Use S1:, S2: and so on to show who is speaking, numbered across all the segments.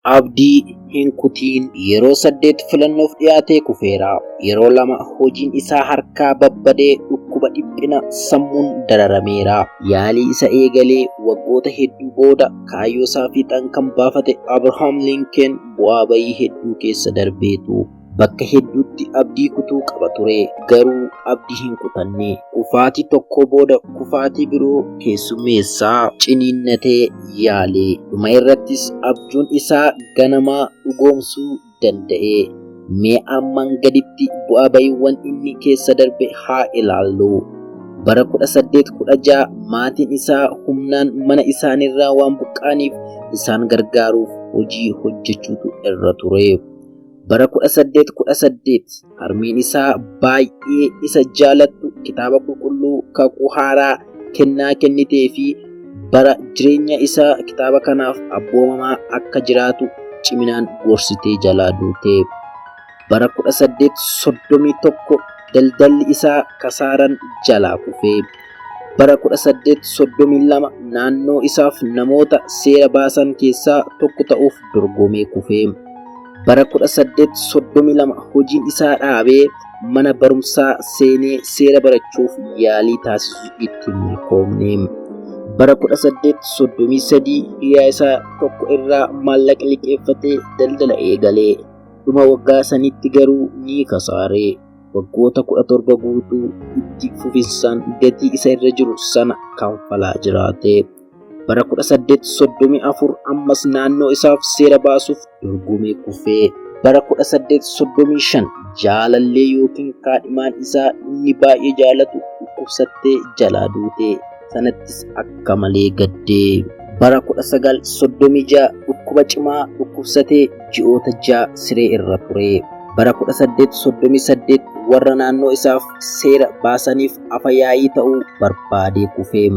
S1: Abdii hin kutiin yeroo 8 filannoof dhiyaatee kufeera. Yeroo 2 hojiin isaa harkaa babbadee dhukkuba dhiphina sammuun dararameera. Yaalii isa eegalee waggoota hedduu booda kaayyoo isaa fiixaan kan baafate Abrahaam Lincoln bu'aa bayii hedduu keessa darbeetu bakka hedduutti abdii kutuu qaba ture. Garuu abdii hin kutanne. Kufaatii tokko booda kufaatii biroo keessummeessaa ciniinnatee yaale. Dhuma irrattis abjuun isaa ganamaa dhugoomsuu danda'e. Mee ammaan gaditti bu'aa bayiiwwan inni keessa darbe haa ilaallu. Bara 1816 maatiin isaa humnaan mana isaanirraa waan buqqaaniif isaan gargaaruuf hojii hojjechuutu irra ture. Bara 1818 harmeen isaa baay'ee isa jaalattu kitaaba qulqulluu kakuu haaraa kennaa kennitee fi bara jireenya isaa kitaaba kanaaf abboomamaa akka jiraatu ciminaan gorsitee jalaa duute. Bara 1831 daldalli isaa kasaaran jalaa kufe. Bara 1832 naannoo isaaf namoota seera baasan keessaa tokko ta'uuf dorgomee kufe. Bara 1832 hojiin isaa dhaabee mana barumsaa seenee seera barachuuf yaalii taasisu itti milkoomne. Bara 1833 hiriyaa isaa tokko irraa maallaqa liqeeffatee daldala eegalee. Dhuma waggaa sanitti garuu ni kasaare. Waggoota 17 guutuu itti fufinsaan gatii isa irra jiru sana kanfalaa jiraate. Bara 1834 ammas naannoo isaaf seera baasuuf dorgomee kufee. Bara 1835 jaalallee yookiin kaadhimaan isaa inni baay'ee jaalatu dhukkubsattee jalaa duute. Sanattis akka malee gaddee. Bara 1936 dhukkuba cimaa dhukkubsatee ji'oota 6 siree irra ture. Bara 1838 warra naannoo isaaf seera baasaniif afayaayii ta'uu barbaadee kufee.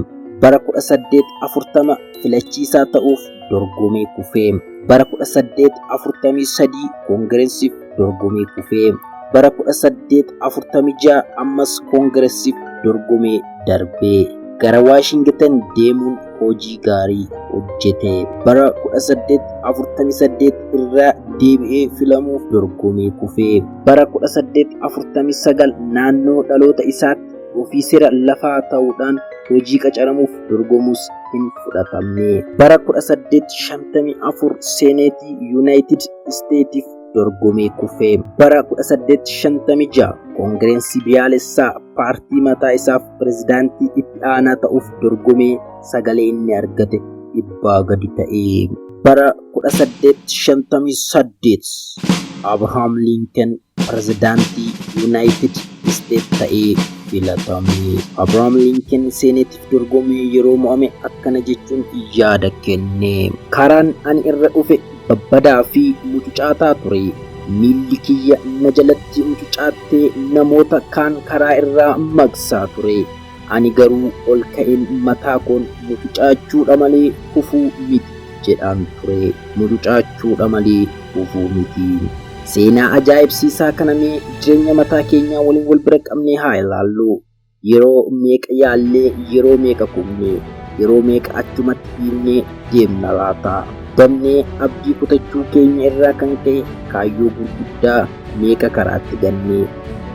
S1: Bara 1840 filachiisaa ta'uuf dorgomee kufee. Bara 1843 koongireesiif dorgomee kufee. Bara 1846 ammas koongireesiif dorgomee darbee gara Waashingtan deemuun hojii gaarii hojjete. Bara 1848 irraa deebi'ee filamuuf dorgomee kufee. Bara 1849 naannoo dhaloota isaatti ofii seera lafaa ta'uudhaan hojii qacaramuuf dorgomuus hin fudhatamne. Bara 1854 seeneetii Yuunaayitid Isteetiif dorgomee kufee. Bara 1856 koongireensii biyyaalessaa paartii mataa isaaf pirezidaantii itti aanaa ta'uuf dorgomee sagalee inni argate 100 gadi ta'e. Bara 1858 Abrahaam Lincoln pirezidaantii Yuunaayitid Isteet ta'ee filatame. Abrahaam Lincoln seeneetiif dorgomee yeroo mo'ame akkana jechuun yaada kenne. Karaan ani irra dhufe babbadaa fi mucucaataa ture. Miilli kiyya na jalatti mucucaattee namoota kaan karaa irraa maqsaa ture. Ani garuu ol ka'een mataa koon mucucaachuudha malee kufuu miti jedhaan ture. Mucucaachuudha malee kufuu miti. Seenaa ajaa'ibsiisaa kana mee jireenya mataa keenyaa waliin wal bira qabnee haa ilaallu. Yeroo meeqa yaallee, yeroo meeqa kufnee, yeroo meeqa achumatti dhiibnee deemna laata? Damnee abdii kutachuu keenya irraa kan ka'e kaayyoo gurguddaa meeqa karaatti gannee.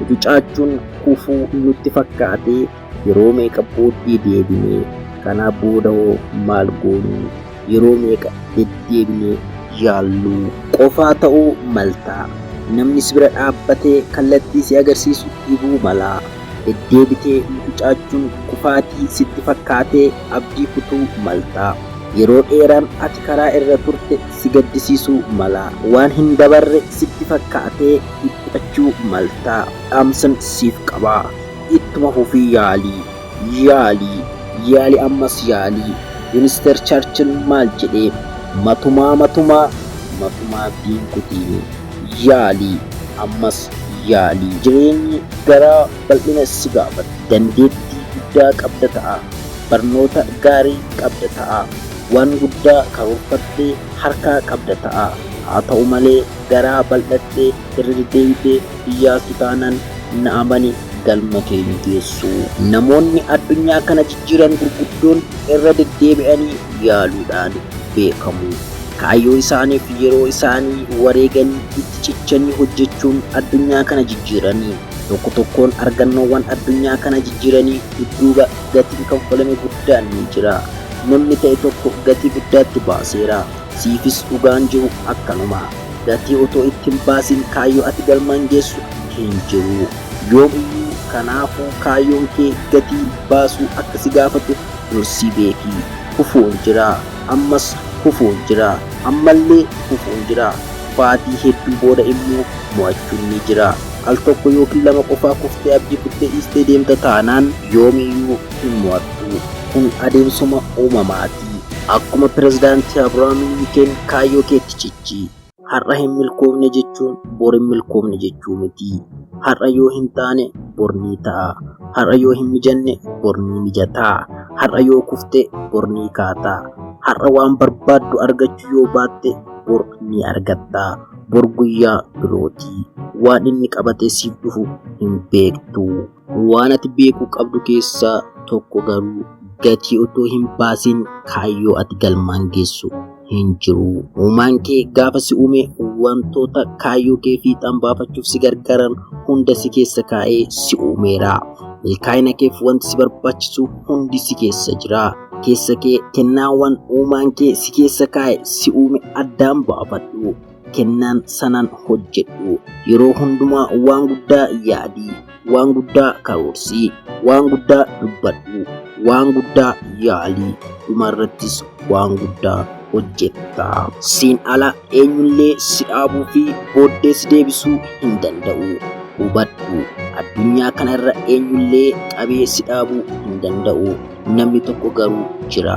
S1: Mucucaachuun kufuu nutti fakkaatee yeroo meeqa booddee deebinee. Kanaaf booda hoo maal goonu? Yeroo meeqa deddeebinee yaallu. Qofaa ta'uu maltaa. Namni si bira dhaabbatee kallattii si agarsiisu dhibuu malaa. Deddeebitee mucucaachuun kufaatii sitti fakkaatee abdii kutuu maltaa. Yeroo dheeraan ati karaa irra turte si gaddisiisuu malaa. Waan hin dabarre sitti fakkaatee dhiphachuu maltaa. Dhaamsan siif qabaa. Ittuma fufii yaalii. Yaalii ammas yaalii. Winston Churchill maal jedhee? Matumaa diinkutii. Yaalii ammas yaalii. Jireenyi garaa bal'ina si gaafata. Dandeettii guddaa qabda ta'a. Barnoota gaarii qabda ta'a. Waan guddaa karoorfattee harkaa qabda ta'a. Haa ta'u malee garaa bal'attee irra deddeebitee iyyaasu taanaan na amani galma keenya geessu. Namoonni addunyaa kana jijjiiran gurguddoon irra deddeebi'anii yaaluudhaan beekamu. kaayyoo isaaniif yeroo isaanii wareeganii itti cichanii hojjechuun addunyaa kana jijjiiranii tokko tokkoon argannoowwan addunyaa kana jijjiiranii dudduuba gatiin kanfalame guddaan ni jira. Namni ta'e tokko gatii guddaatti baaseera. Siifis dhugaan jiru akkanuma. Gatii otoo ittiin baasin kaayyoo ati galmaan geessu hin jiru. Yoomiyyuu kanaafuu kaayyoon kee gatii baasuu akka si gaafatu dursii beeki. Kufuun jira. Ammas kufuun jira. Ammallee kufuun jira. Faatii hedduu booda immoo mo'achuun ni jira. Al tokko yookiin lama qofaa kuftee abdii kuttee dhiistee deemta taanaan yoomiyyuu hin mo'attu. Kun adeemsuma uumamaati. Akkuma pirezidaantii Abrahaam Lincoln kaayyoo keetti cichi. Har'a hin milkoomne jechuun bor hin milkoomne jechuu miti. Har'a yoo hin taane bor ni ta'a. Har'a yoo hin mijanne bor ni mijataa. Har'a yoo kufte bor ni kaata. Har'a waan barbaaddu argachuu yoo baatte bor ni argatta. Bor guyyaa birooti. Waan inni qabatee siif dhufu hin beektu. Waan ati beekuu qabdu keessaa tokko garuu gatii otoo hin baasin kaayyoo ati galmaan geessu hin jiru. Uumaan kee gaafa si uume wantoota kaayyoo kee fiixaan baafachuuf si gargaaran hunda si keessa kaa'ee si uumeera. Milkaa'ina keef wanti si barbaachisu hundi si keessa jira. Keessa kee kennaawwan uumaan kee si keessa kaa'e si uume addaan baafadhu. Kennaan sanaan hojjedhu. Yeroo hundumaa waan guddaa yaadi. Waan guddaa karoorsii. Waan guddaa dubbadhu. Waan guddaa yaali. Dhumarrattis waan guddaa hojjetta. Siin ala eenyullee si dhaabuu fi booddee si deebisuu hin danda'u. Hubadhu. Addunyaa kanarra eenyullee qabee si dhaabuu hin danda'u. Namni tokko garuu jira.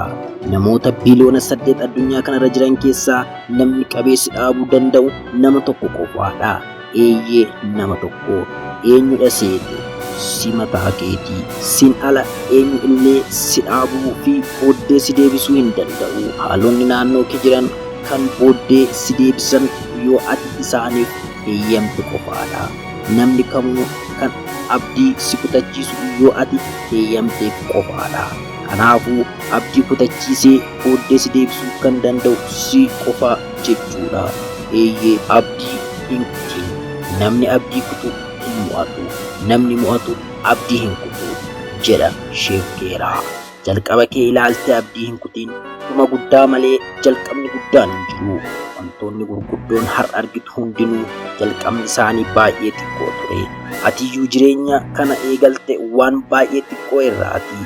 S1: Namoota biliyoona 8 addunyaa kanarra jiran keessaa namni qabee si dhaabuu danda'u nama tokko qofaadha. Eeyyee nama tokko. Eenyudha seete? Si mataa keetii. Siin ala eenyu illee si dhaabuu fi booddee si deebisuu hin danda'u. Haalonni naannoo kee jiran kan booddee si deebisan yoo ati isaaniif heeyyamte qofaadha. Namni kamuu kan abdii si kutachiisu yoo ati heeyyamteef qofaadha. Kanaafuu abdii kutachiisee booddee si deebisuu kan danda'u si qofa jechuudha. Eeyyee abdii hin kutin. Namni abdii kutu hin mo'atu. Namni mo'atu abdii hin kutu jedha Sheekeraa. Jalqaba kee ilaaltee abdii hin kutin. Dhuma guddaa malee jalqabni guddaan hin jiru. Wantoonni gurguddoon har'a argitu hundinuu jalqabni isaanii baay'ee xiqqoo ture. Atiyyuu jireenya kana eegalte waan baay'ee xiqqoo irraati.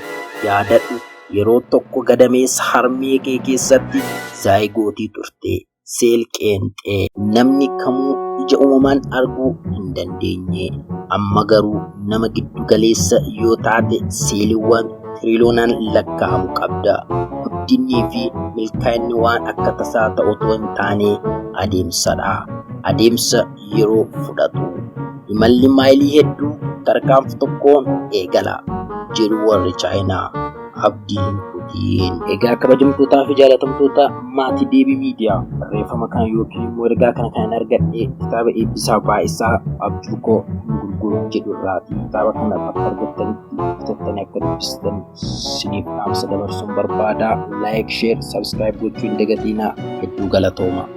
S1: Yaadadhu yeroo tokko gadameessa harmee kee keessatti zaayigootii turte. Seel qeenxee. Namni kamuu ija uumamaan arguu hin dandeenye. Amma garuu nama giddu galeessa yoo taate seeliiwwan tiriiliyoonaan lakkaa'amu qabda. Guddinii fi milkaa'inni waan akka tasaa ta'u otoo hin taane adeemsadha. Adeemsa yeroo fudhatu. Imalli maayilii hedduu tarkaanfa tokkoon eegala jedhu warri Chaayinaa. Abdii hin kutin. Egaa kabajamtootaa fi jaalatamtoota maatii Deebii Miidiyaa barreeffama kana yookiin immoo ergaa kana kan argadhe kitaaba eebbisaa baay'isaa abjuu koo hin gurguru jedhu irraati. Kitaaba kana bakka argattanitti bitattanii akka dubbistan siniif dhaamsa dabarsuun barbaada. Laayik, sheer, sabskiraayib gochuu hin dagatinaa. Hedduu galatooma.